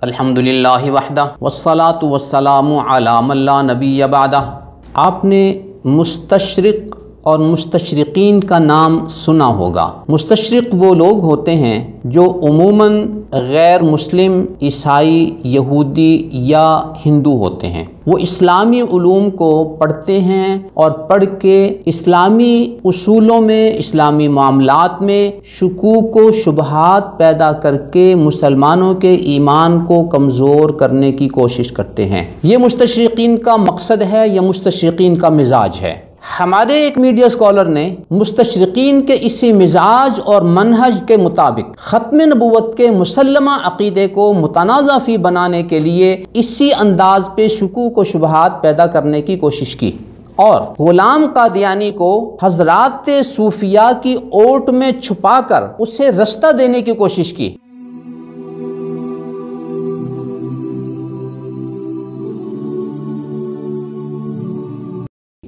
الحمدللہ وحدہ والصلاة والسلام علی من لا نبی بعدہ۔ آپ نے مستشرق اور مستشرقین کا نام سنا ہوگا۔ مستشرق وہ لوگ ہوتے ہیں جو عموماً غیر مسلم، عیسائی، یہودی یا ہندو ہوتے ہیں۔ وہ اسلامی علوم کو پڑھتے ہیں اور پڑھ کے اسلامی اصولوں میں، اسلامی معاملات میں شکوک و شبہات پیدا کر کے مسلمانوں کے ایمان کو کمزور کرنے کی کوشش کرتے ہیں۔ یہ مستشرقین کا مقصد ہے یا مستشرقین کا مزاج ہے۔ ہمارے ایک میڈیا اسکالر نے مستشرقین کے اسی مزاج اور منہج کے مطابق ختم نبوت کے مسلمہ عقیدے کو متنازع فی بنانے کے لیے اسی انداز پہ شکوک و شبہات پیدا کرنے کی کوشش کی اور غلام قادیانی کو حضرات صوفیاء کی اوٹ میں چھپا کر اسے رستہ دینے کی کوشش کی۔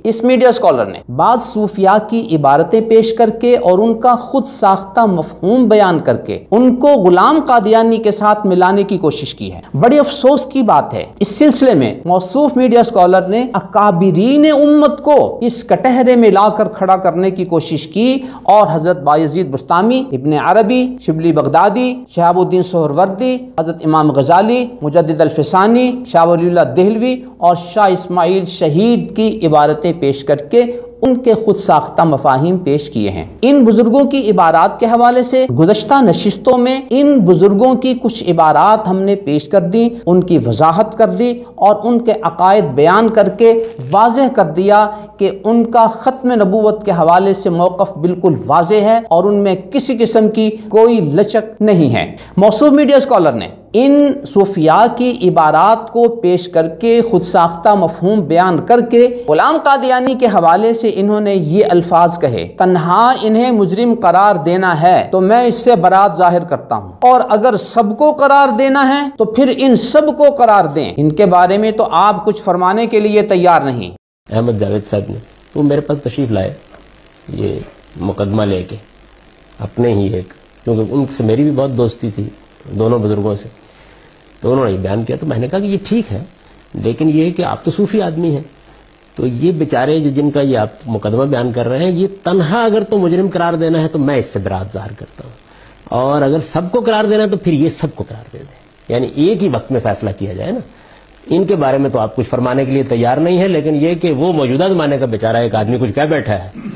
اس میڈیا اسکالر نے بعض صوفیاء کی عبارتیں پیش کر کے اور ان کا خود ساختہ مفہوم بیان کر کے ان کو غلام قادیانی کے ساتھ ملانے کی کوشش کی ہے۔ بڑی افسوس کی بات ہے، اس سلسلے میں موصوف میڈیا اسکالر نے اکابرین امت کو اس کٹہرے میں لا کر کھڑا کرنے کی کوشش کی اور حضرت بایزید بسطامی، ابن عربی، شبلی بغدادی، شہاب الدین سہروردی، حضرت امام غزالی، مجدد الفسانی، شاہ ولی اللہ دہلوی اور شاہ اسماعیل شہید کی عبارتیں پیش کر کے ان کے خود ساختہ مفاہیم پیش کیے ہیں۔ ان بزرگوں کی عبارات کے حوالے سے گزشتہ نشستوں میں ان بزرگوں کی کچھ عبارات ہم نے پیش کر دی، ان کی وضاحت کر دی اور ان کے عقائد بیان کر کے واضح کر دیا کہ ان کا ختم نبوت کے حوالے سے موقف بالکل واضح ہے اور ان میں کسی قسم کی کوئی لچک نہیں ہے۔ موصوف میڈیا اسکالر نے ان صوفیاء کی عبارات کو پیش کر کے خود ساختہ مفہوم بیان کر کے غلام قادیانی کے حوالے سے انہوں نے یہ الفاظ کہے: تنہا انہیں مجرم قرار دینا ہے تو میں اس سے برات ظاہر کرتا ہوں، اور اگر سب کو قرار دینا ہے تو پھر ان سب کو قرار دیں، ان کے بارے میں تو آپ کچھ فرمانے کے لیے تیار نہیں۔ احمد جاوید صاحب نے وہ میرے پاس تشریف لائے یہ مقدمہ لے کے، اپنے ہی ایک، کیونکہ ان سے میری بھی بہت دوستی تھی دونوں بزرگوں سے، تو انہوں نے یہ بیان کیا تو میں نے کہا کہ یہ ٹھیک ہے، لیکن یہ کہ آپ تو صوفی آدمی ہیں، تو یہ بیچارے جن کا یہ آپ مقدمہ بیان کر رہے ہیں، یہ تنہا اگر تو مجرم قرار دینا ہے تو میں اس سے برات ظاہر کرتا ہوں، اور اگر سب کو قرار دینا ہے تو پھر یہ سب کو قرار دے دیں، یعنی ایک ہی وقت میں فیصلہ کیا جائے نا۔ ان کے بارے میں تو آپ کچھ فرمانے کے لیے تیار نہیں ہے، لیکن یہ کہ وہ موجودہ زمانے کا بیچارہ ایک آدمی کچھ کہہ بیٹھا ہے،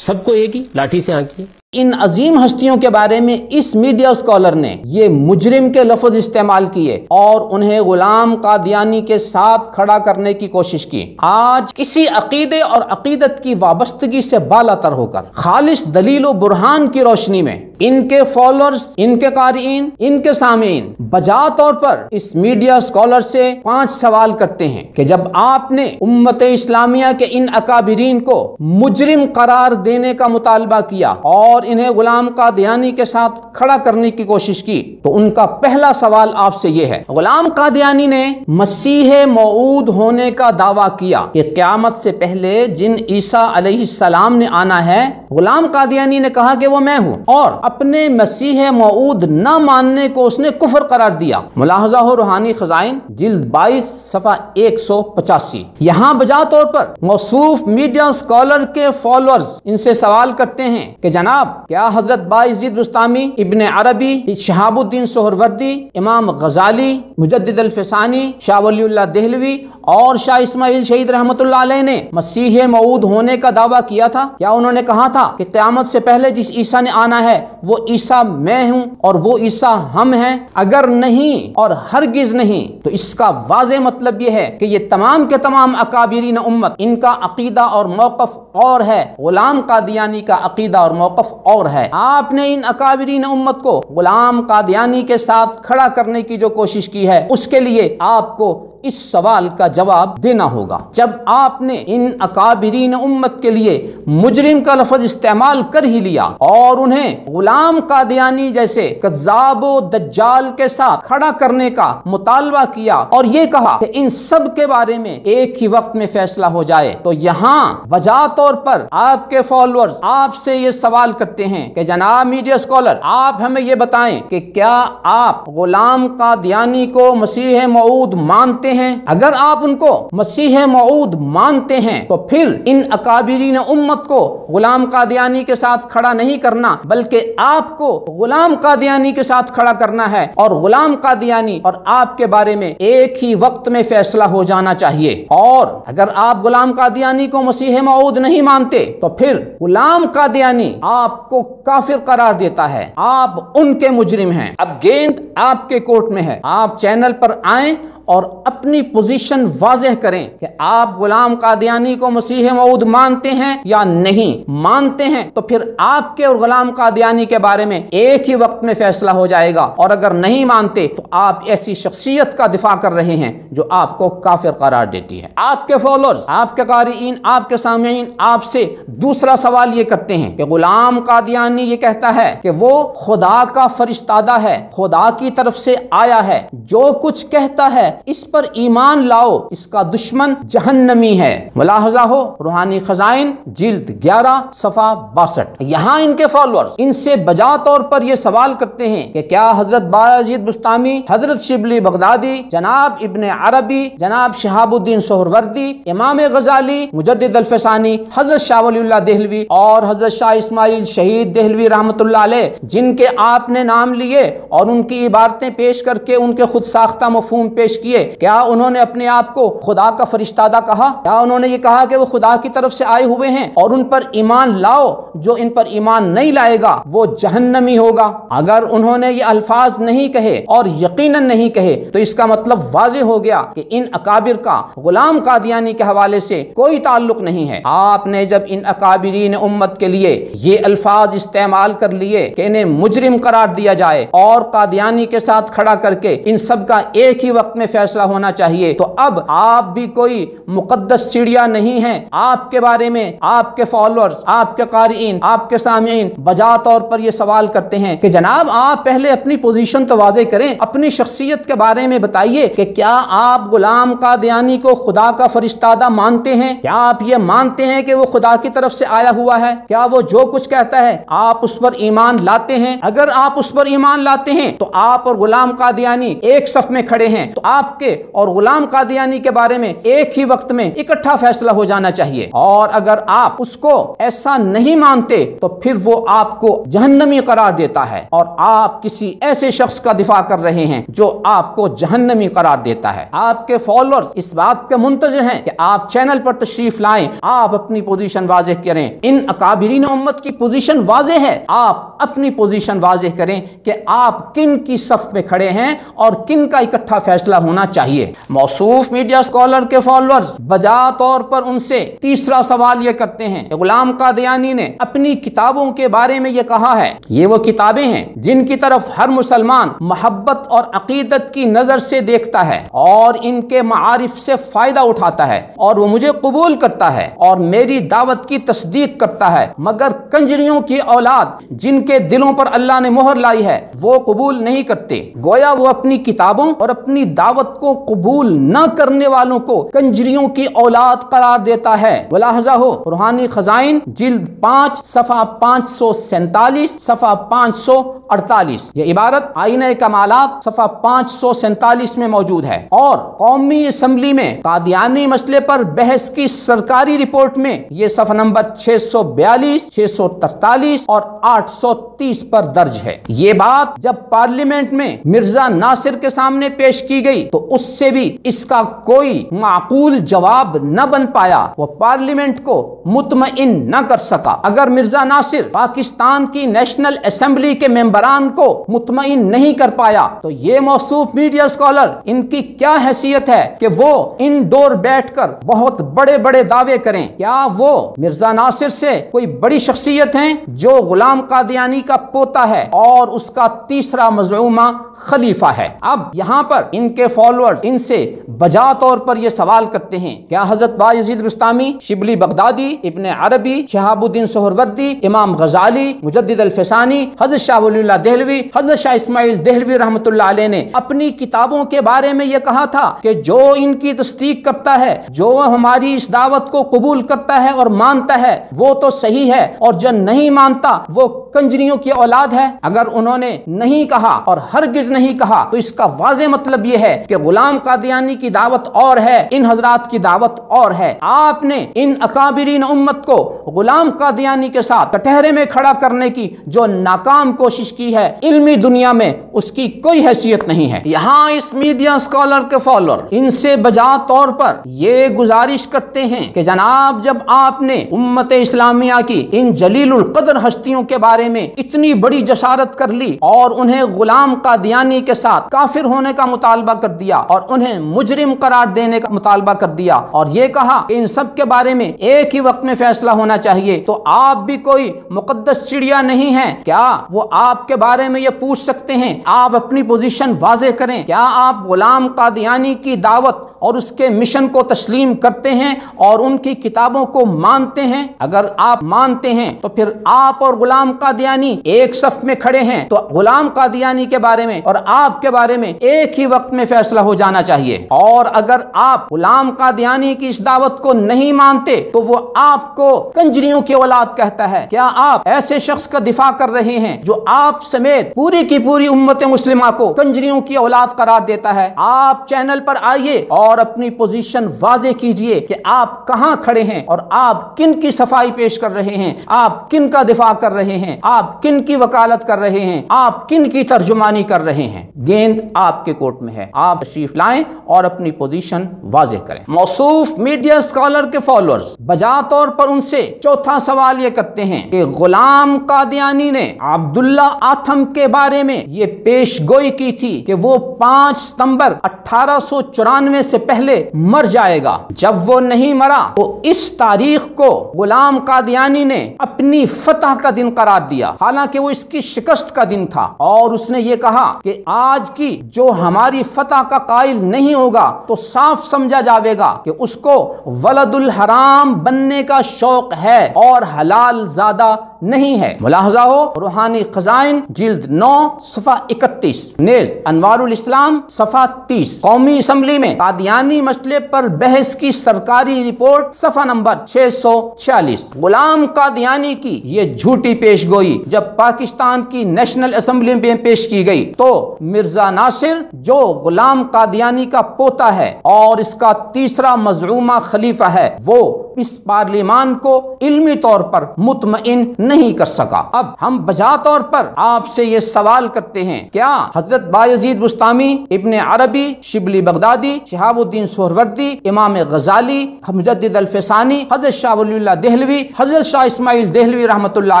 سب کو ایک ہی لاٹھی سے آنکھیے۔ ان عظیم ہستیوں کے بارے میں اس میڈیا اسکالر نے یہ مجرم کے لفظ استعمال کیے اور انہیں غلام قادیانی کے ساتھ کھڑا کرنے کی کوشش کی۔ آج کسی عقیدے اور عقیدت کی وابستگی سے بالا تر ہو کر خالص دلیل و برہان کی روشنی میں ان کے فالوورز، ان کے قارئین، ان کے سامعین بجا طور پر اس میڈیا اسکالر سے 5 سوال کرتے ہیں کہ جب آپ نے امت اسلامیہ کے ان اکابرین کو مجرم قرار دینے کا مطالبہ کیا اور انہیں غلام قادیانی کے ساتھ کھڑا کرنے کی کوشش کی، تو ان کا پہلا سوال آپ سے یہ ہے: غلام قادیانی نے مسیح موعود ہونے کا دعویٰ کیا کہ قیامت سے پہلے جن عیسیٰ علیہ السلام نے آنا ہے، غلام قادیانی نے کہا کہ وہ میں ہوں، اور اپنے مسیح موعود نہ ماننے کو اس نے کفر قرار دیا۔ ملاحظہ ہو روحانی خزائن جلد 22 صفحہ 185۔ یہاں بجا طور پر موصوف میڈیا اسکالر کے فالوورز ان سے سوال کرتے ہیں کہ جناب، کیا حضرت بایزید بسطامی، ابن عربی، شہاب الدین سہروردی، امام غزالی، مجدد الفسانی، شاہ ولی اللہ دہلوی اور شاہ اسماعیل شہید رحمۃ اللہ علیہ نے مسیح موعود ہونے کا دعویٰ کیا تھا؟ کیا انہوں نے کہا تھا کہ قیامت سے پہلے جس عیسیٰ نے آنا ہے وہ عیسیٰ میں ہوں اور وہ عیسیٰ ہم ہیں؟ اگر نہیں اور ہرگز نہیں تو اس کا واضح مطلب یہ ہے کہ یہ تمام کے تمام اکابرین امت، ان کا عقیدہ اور موقف اور ہے، غلام قادیانی کا عقیدہ اور موقف اور ہے۔ آپ نے ان اکابرین امت کو غلام قادیانی کے ساتھ کھڑا کرنے کی جو کوشش کی ہے، اس کے لیے آپ کو اس سوال کا جواب دینا ہوگا۔ جب آپ نے ان اکابرین امت کے لیے مجرم کا لفظ استعمال کر ہی لیا اور انہیں غلام قادیانی جیسے کذاب و دجال کے ساتھ کھڑا کرنے کا مطالبہ کیا اور یہ کہا کہ ان سب کے بارے میں ایک ہی وقت میں فیصلہ ہو جائے، تو یہاں وجہ طور پر آپ کے فالوورز آپ سے یہ سوال کرتے ہیں کہ جناب میڈیا اسکالر، آپ ہمیں یہ بتائیں کہ کیا آپ غلام قادیانی کو مسیح موعود مانتے ہیں؟ اگر آپ ان کو مسیح موعود مانتے ہیں تو پھر ان اکابرین امت کو غلام قادیانی کے ساتھ کھڑا نہیں کرنا، بلکہ آپ کو غلام قادیانی کے ساتھ کھڑا کرنا ہے اور غلام قادیانی اور آپ کے بارے میں ایک ہی وقت میں فیصلہ ہو جانا چاہیے۔ اور اگر آپ غلام قادیانی کو مسیح موعود نہیں مانتے تو پھر غلام قادیانی آپ کو کافر قرار دیتا ہے، آپ ان کے مجرم ہیں۔ اب گیند آپ کے کورٹ میں ہے، آپ چینل پر آئیں اور اپنی پوزیشن واضح کریں کہ آپ غلام قادیانی کو مسیح موعود مانتے ہیں یا نہیں مانتے ہیں، تو پھر آپ کے اور غلام قادیانی کے بارے میں ایک ہی وقت میں فیصلہ ہو جائے گا، اور اگر نہیں مانتے تو آپ ایسی شخصیت کا دفاع کر رہے ہیں جو آپ کو کافر قرار دیتی ہے۔ آپ کے فالوورز، آپ کے قارئین، آپ کے سامعین آپ سے دوسرا سوال یہ کرتے ہیں کہ غلام قادیانی یہ کہتا ہے کہ وہ خدا کا فرشتادہ ہے، خدا کی طرف سے آیا ہے، جو کچھ کہتا ہے اس پر ایمان لاؤ، اس کا دشمن جہنمی ہے۔ ملاحظہ ہو روحانی خزائن جلد 11 صفحہ 62۔ یہاں ان کے فالوورز ان سے بجا طور پر یہ سوال کرتے ہیں کہ کیا حضرت بایزید بستامی، حضرت شبلی بغدادی، جناب ابن عربی، جناب شہاب الدین سہروردی، امام غزالی، مجدد الفسانی، حضرت شاہ ولی اللہ دہلوی اور حضرت شاہ اسماعیل شہید دہلوی رحمۃ اللہ علیہ، جن کے آپ نے نام لیے اور ان کی عبارتیں پیش کر کے ان کے خود ساختہ مفہوم پیش کیے، کیا انہوں نے اپنے آپ کو خدا کا فرشتادہ کہا؟ کیا انہوں نے یہ کہا کہ وہ خدا کی طرف سے آئے ہوئے ہیں اور ان پر ایمان لاؤ، جو ان پر ایمان نہیں لائے گا وہ جہنمی ہوگا؟ اگر انہوں نے یہ الفاظ نہیں کہے اور یقیناً نہیں کہے تو اس کا مطلب واضح ہو گیا کہ ان اکابر کا غلام قادیانی کے حوالے سے کوئی تعلق نہیں ہے۔ آپ نے جب ان اکابرین امت کے لیے یہ الفاظ استعمال کر لیے کہ انہیں مجرم قرار دیا جائے اور قادیانی کے ساتھ کھڑا کر کے ان سب کا ایک ہی وقت میں فیصلہ ہونا چاہیے، تو اب آپ بھی کوئی مقدس چڑیا نہیں ہیں۔ آپ کے بارے میں آپ کے فالوورز، آپ کے قارئین، آپ کے سامعین بجا طور پر یہ سوال کرتے ہیں کہ جناب آپ پہلے اپنی پوزیشن تو واضح کریں، اپنی شخصیت کے بارے میں بتائیے کہ کیا آپ غلام قادیانی کو خدا کا فرشتادہ مانتے ہیں؟ کیا آپ یہ مانتے ہیں کہ وہ خدا کی طرف سے آیا ہوا ہے؟ کیا وہ جو کچھ کہتا ہے آپ اس پر ایمان لاتے ہیں؟ اگر آپ اس پر ایمان لاتے ہیں تو آپ اور غلام قادیانی ایک صف میں کھڑے ہیں، تو آپ کے اور غلام قادیانی کے بارے میں ایک ہی وقت میں اکٹھا فیصلہ ہو جانا چاہیے، اور اگر آپ اس کو ایسا نہیں مانتے تو پھر وہ آپ کو جہنمی قرار دیتا ہے، اور آپ کسی ایسے شخص کا دفاع کر رہے ہیں جو آپ کو جہنمی قرار دیتا ہے۔ آپ کے فالوورز اس بات کے منتظر ہیں کہ آپ چینل پر تشریف لائیں، آپ اپنی پوزیشن واضح کریں۔ ان اکابرین امت کی پوزیشن واضح ہے، آپ اپنی پوزیشن واضح کریں کہ آپ کن کی صف میں کھڑے ہیں اور کن کا اکٹھا فیصلہ ہونا چاہیے۔ موصوف میڈیا اسکالر کے فالوورز بجا طور پر ان سے تیسرا سوال یہ کرتے ہیں کہ غلام قادیانی نے اپنی کتابوں کے بارے میں یہ کہا ہے، یہ وہ کتابیں ہیں جن کی طرف ہر مسلمان محبت اور عقیدت کی نظر سے دیکھتا ہے اور ان کے معارف سے فائدہ اٹھاتا ہے، اور وہ مجھے قبول کرتا ہے اور میری دعوت کی تصدیق کرتا ہے، مگر کنجریوں کی اولاد جن کے دلوں پر اللہ نے مہر لائی ہے وہ قبول نہیں کرتے۔ گویا وہ اپنی کتابوں اور اپنی دعوت کو قبول نہ کرنے والوں کو کنجریوں کی اولاد قرار دیتا ہے۔ ملاحظہ ہو روحانی خزائن جلد 5 صفحہ 547 صفحہ 548، یہ عبارت آئینہ کمالات صفحہ 547 میں موجود ہے، اور قومی اسمبلی میں قادیانی مسئلے پر بحث کی سرکاری رپورٹ میں یہ صفحہ نمبر 642، 643 اور 830 پر درج ہے۔ یہ بات جب پارلیمنٹ میں مرزا ناصر کے سامنے پیش کی گئی تو اس سے بھی اس کا کوئی معقول جواب نہ بن پایا، وہ پارلیمنٹ کو مطمئن نہ کر سکا۔ اگر مرزا ناصر پاکستان کی نیشنل اسمبلی کے ممبران کو مطمئن نہیں کر پایا تو یہ موصوف میڈیا اسکالر ان کی کیا حیثیت ہے کہ وہ انڈور بیٹھ کر بہت بڑے بڑے دعوے کریں؟ کیا وہ مرزا ناصر سے کوئی بڑی شخصیت ہیں جو غلام قادیانی کا پوتا ہے اور اس کا تیسرا مزعومہ خلیفہ ہے؟ اب یہاں پر ان کے فالوورز ان سے بجا طور پر یہ سوال کرتے ہیں، کیا حضرت بایزید بستامی، شبلی بغدادی، ابن عربی، شہاب الدین سہروردی، امام غزالی، مجدد الفسانی، حضرت شاہ ولی اللہ دہلوی، حضرت شاہ اسماعیل دہلوی رحمۃ اللہ علیہ نے اپنی کتابوں کے بارے میں یہ کہا تھا کہ جو ان کی تصدیق کرتا ہے، جو ہماری اس دعوت کو قبول کرتا ہے اور مانتا ہے وہ تو صحیح ہے، اور جو نہیں مانتا وہ کنجریوں کی اولاد ہے؟ اگر انہوں نے نہیں کہا اور ہرگز نہیں کہا تو اس کا واضح مطلب یہ ہے کہ غلام قادیانی کی دعوت اور ہے، ان حضرات کی دعوت اور ہے۔ آپ نے ان اکابرین امت کو غلام قادیانی کے ساتھ کٹہرے میں کھڑا کرنے کی جو ناکام کوشش کی ہے، علمی دنیا میں اس کی کوئی حیثیت نہیں ہے۔ یہاں اس میڈیا اسکالر کے فالوور ان سے بجا طور پر یہ گزارش کرتے ہیں کہ جناب جب آپ نے امت اسلامیہ کی ان جلیل القدر ہستیوں کے بارے میں اتنی بڑی جسارت کر لی اور انہیں غلام قادیانی کے ساتھ کافر ہونے کا مطالبہ کر دیا اور انہیں مجرم قرار دینے کا مطالبہ کر دیا اور یہ کہا کہ ان سب کے بارے میں ایک ہی وقت میں فیصلہ ہونا چاہیے، تو آپ بھی کوئی مقدس چڑیا نہیں ہیں کیا؟ وہ آپ کے بارے میں یہ پوچھ سکتے ہیں، آپ اپنی پوزیشن واضح کریں، کیا آپ غلام قادیانی کی دعوت اور اس کے مشن کو تسلیم کرتے ہیں اور ان کی کتابوں کو مانتے ہیں؟ اگر آپ مانتے ہیں تو پھر آپ اور غلام قادیانی ایک صف میں کھڑے ہیں، تو غلام قادیانی کے بارے میں اور آپ کے بارے میں ایک ہی وقت میں فیصلہ ہو جانا چاہیے۔ اور اگر آپ غلام قادیانی کی اس دعوت کو نہیں مانتے تو وہ آپ کو کنجریوں کی اولاد کہتا ہے۔ کیا آپ ایسے شخص کا دفاع کر رہے ہیں جو آپ سمیت پوری کی پوری امت مسلمہ کو کنجریوں کی اولاد قرار دیتا ہے؟ آپ چینل پر آئیے اور اپنی پوزیشن واضح کیجئے کہ آپ کہاں کھڑے ہیں اور آپ کن کی صفائی پیش کر رہے ہیں، آپ کن کا دفاع کر رہے ہیں، آپ کن کی وکالت کر رہے ہیں، آپ کن کی ترجمانی کر رہے ہیں۔ گیند آپ کے کورٹ میں ہے، آپ تشریف لائیں اور اپنی پوزیشن واضح کریں۔ موصوف میڈیا اسکالر کے فالوورز بجا طور پر ان سے چوتھا سوال یہ کرتے ہیں کہ غلام قادیانی نے عبداللہ آتھم کے بارے میں یہ پیش گوئی کی تھی کہ وہ 5 ستمبر 1894 سے پہلے مر جائے گا۔ جب وہ نہیں مرا تو اس تاریخ کو غلام قادیانی نے اپنی فتح کا دن قرار دیا، حالانکہ وہ اس کی شکست کا دن تھا، اور اس نے یہ کہا کہ آج کی جو ہماری فتح کا قائل نہیں ہوگا تو صاف سمجھا جاوے گا کہ اس کو ولد الحرام بننے کا شوق ہے اور حلال زادہ نہیں ہے۔ ملاحظہ ہو روحانی خزائن جلد 9 صفحہ 31، نیز انوار الاسلام صفحہ 30۔ قومی اسمبلی میں قادیانی مسئلے پر بحث کی سرکاری رپورٹ صفحہ نمبر 646۔ غلام قادیانی کی یہ جھوٹی پیش گوئی جب پاکستان کی نیشنل اسمبلی میں پیش کی گئی تو مرزا ناصر جو غلام قادیانی کا پوتا ہے اور اس کا تیسرا مزعومہ خلیفہ ہے، وہ اس پارلیمان کو علمی طور پر مطمئن نہیں کر سکا۔ اب ہم بجا طور پر آپ سے یہ سوال کرتے ہیں، کیا حضرت بایزید بستامی، ابن عربی، شبلی بغدادی، شہاب الدین سہروردی، امام غزالی، مجدد الفسانی، حضرت شاہ ولی اللہ دہلوی، حضرت شاہ اسماعیل دہلوی رحمۃ اللہ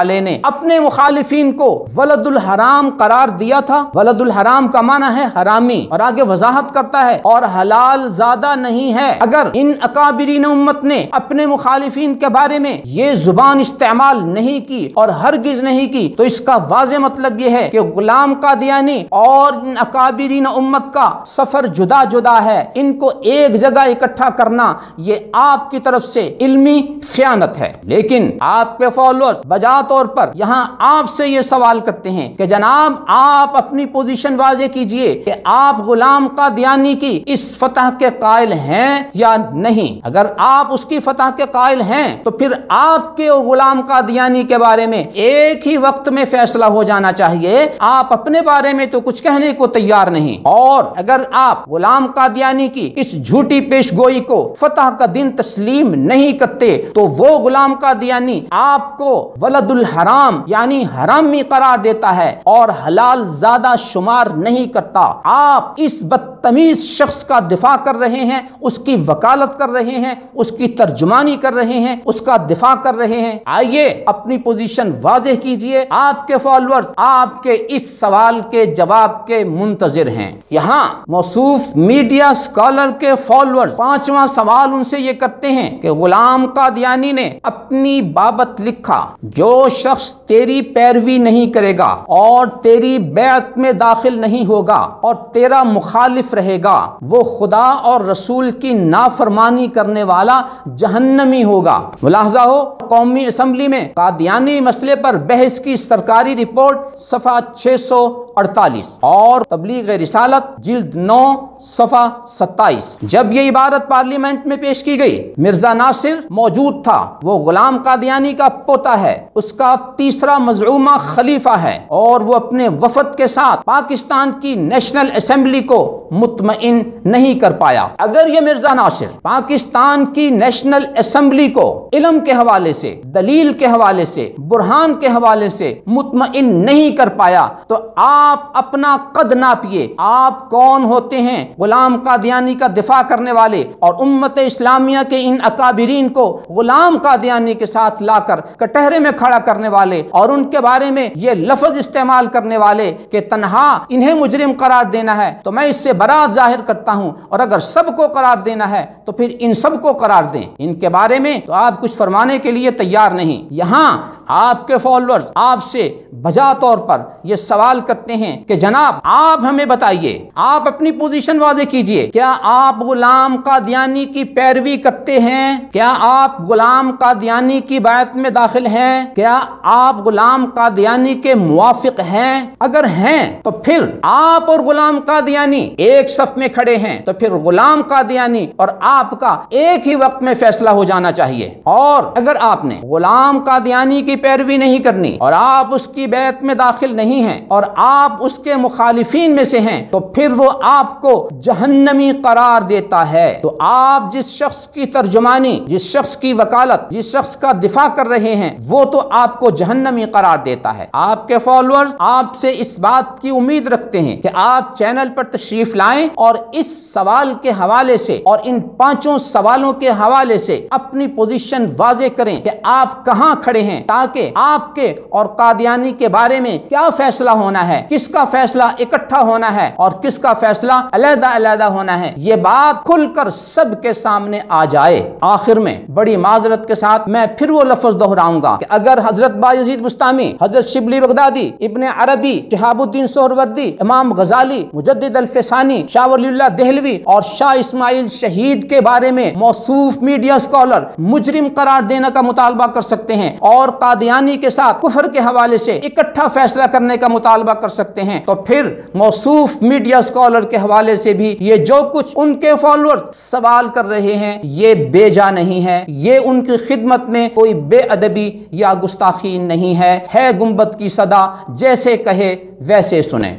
علیہ نے اپنے مخالفین کو ولد الحرام قرار دیا تھا؟ ولد الحرام کا معنی ہے حرامی، اور آگے وضاحت کرتا ہے اور حلال زادہ نہیں ہے۔ اگر ان اکابرین امت نے اپنے مخالفین کے بارے میں یہ زبان استعمال نہیں کی اور ہرگز نہیں کی تو اس کا واضح مطلب یہ ہے کہ غلام قادیانی اور ان اکابرین امت کا سفر جدا جدا ہے، ان کو ایک جگہ اکٹھا کرنا یہ آپ کی طرف سے علمی خیانت ہے۔ لیکن آپ کے فالوورز بجا طور پر یہاں آپ سے یہ سوال کرتے ہیں کہ جناب آپ اپنی پوزیشن واضح کیجئے کہ آپ غلام قادیانی کی اس فتح کے قائل ہیں یا نہیں۔ اگر آپ اس کی فتح کے قائل ہیں تو پھر آپ کے غلام قادیانی کے بارے میں ایک ہی وقت میں فیصلہ ہو جانا چاہیے۔ آپ اپنے بارے میں تو کچھ کہنے کو تیار نہیں، اور اگر آپ غلام قادیانی کی اس جھوٹی پیش گوئی کو فتح کا دن تسلیم نہیں کرتے تو وہ غلام قادیانی آپ کو ولد الحرام یعنی حرامی قرار دیتا ہے اور حلال زادہ شمار نہیں کرتا۔ آپ اس بدتمیز شخص کا دفاع کر رہے ہیں، اس کی وکالت کر رہے ہیں، اس کی ترجمانی کر رہے ہیں، اس کا دفاع کر رہے ہیں۔ آئیے اپنی پوزیشن واضح کیجئے، آپ کے فالوورز آپ کے اس سوال کے جواب کے منتظر ہیں۔ یہاں موصوف میڈیا اسکالر کے فالوورز 5واں سوال ان سے یہ کرتے ہیں کہ غلام قادیانی نے اپنی بابت لکھا، جو شخص تیری پیروی نہیں کرے گا اور تیری بیعت میں داخل نہیں ہوگا اور تیرا مخالف رہے گا، وہ خدا اور رسول کی نافرمانی کرنے والا جہنمی ہوگا۔ ملاحظہ ہو، قومی اسمبلی میں قادیانی مسئلے پر بحث کی سرکاری رپورٹ صفحہ 648 اور تبلیغ رسالت جلد 9 صفحہ 27۔ جب یہ عبارت پارلیمنٹ میں پیش کی گئی، مرزا ناصر موجود تھا۔ وہ غلام قادیانی کا پوتا ہے، اس کا تیسرا مزعومہ خلیفہ ہے، اور وہ اپنے وفد کے ساتھ پاکستان کی نیشنل اسمبلی کو مطمئن نہیں کر پایا۔ اگر یہ مرزا ناصر پاکستان کی نیشنل اسمبلی کو علم کے حوالے سے، دلیل کے حوالے سے، برہان کے حوالے سے مطمئن نہیں کر پایا، تو آپ اپنا قد ناپیے، آپ کون ہوتے ہیں؟ غلام قادیانی کا دفاع کرنے والے اور امت اسلامیہ کے ان اکابرین کو غلام قادیانی کے ساتھ لا کر کٹہرے میں کھڑا کرنے والے اور ان کے بارے میں یہ لفظ استعمال کرنے والے کہ تنہا انہیں مجرم قرار دینا ہے، تو میں اس سے برات ظاہر کرتا ہوں، اور اگر سب کو قرار دینا ہے تو پھر ان سب کو قرار دیں۔ ان کے بارے میں تو آپ کچھ فرمانے کے لیے تیار نہیں۔ یہاں آپ کے فالوورز آپ سے بجا طور پر یہ سوال کرتے ہیں کہ جناب آپ ہمیں بتائیے، آپ اپنی پوزیشن واضح کیجئے، کیا آپ غلام قادیانی کی پیروی کرتے ہیں؟ کیا آپ غلام قادیانی کی بیعت میں داخل ہیں؟ کیا آپ غلام قادیانی کے موافق ہیں؟ اگر ہیں تو پھر آپ اور غلام قادیانی ایک صف میں کھڑے ہیں، تو پھر غلام قادیانی اور آپ کا ایک ہی وقت میں فیصلہ ہو جانا چاہیے۔ اور اگر آپ نے غلام قادیانی کی پیروی نہیں کرنی اور آپ اس کی بیعت میں داخل نہیں ہیں اور آپ اس کے مخالفین میں سے ہیں، تو پھر وہ آپ کو جہنمی قرار دیتا ہے۔ تو آپ جس شخص کی ترجمانی، جس شخص کی وکالت، جس شخص کا دفاع کر رہے ہیں، وہ تو آپ کو جہنمی قرار دیتا ہے۔ آپ کے فالوورز آپ سے اس بات کی امید رکھتے ہیں کہ آپ چینل پر تشریف لائیں اور اس سوال کے حوالے سے اور ان 5 سوالوں کے حوالے سے اپنی پوزیشن واضح کریں کہ آپ کہاں کھڑے ہیں، تاکہ آپ کے اور قادیانی کے بارے میں کیا فیصلہ ہونا ہے، کس کا فیصلہ اکٹھا ہونا ہے اور کس کا فیصلہ علیحدہ علیحدہ ہونا ہے، یہ بات کھل کر سب کے سامنے آ جائے۔ آخر میں بڑی معذرت کے ساتھ میں پھر وہ لفظ دہراؤں گا کہ اگر حضرت بایزید بستامی، حضرت شبلی بغدادی، ابن عربی، شہاب الدین سہروردی، امام غزالی، مجدد الفسانی، شاہ ولی اللہ دہلوی اور شاہ اسماعیل شہید کے بارے میں موصوف میڈیا اسکالر مجرم قرار دینے کا مطالبہ کر سکتے ہیں اور قادیانی کے ساتھ کفر کے حوالے سے اکٹھا فیصلہ کرنے کا مطالبہ کر سکتے ہیں، تو پھر موصوف میڈیا اسکالر کے حوالے سے بھی یہ جو کچھ ان کے فالوورز سوال کر رہے ہیں یہ بے جا نہیں ہے، یہ ان کی خدمت میں کوئی بے ادبی یا گستاخی نہیں ہے گنبد کی صدا جیسے کہے ویسے سنیں۔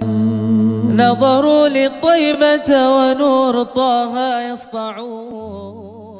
نظروا للطيبة ونور طه يسطعون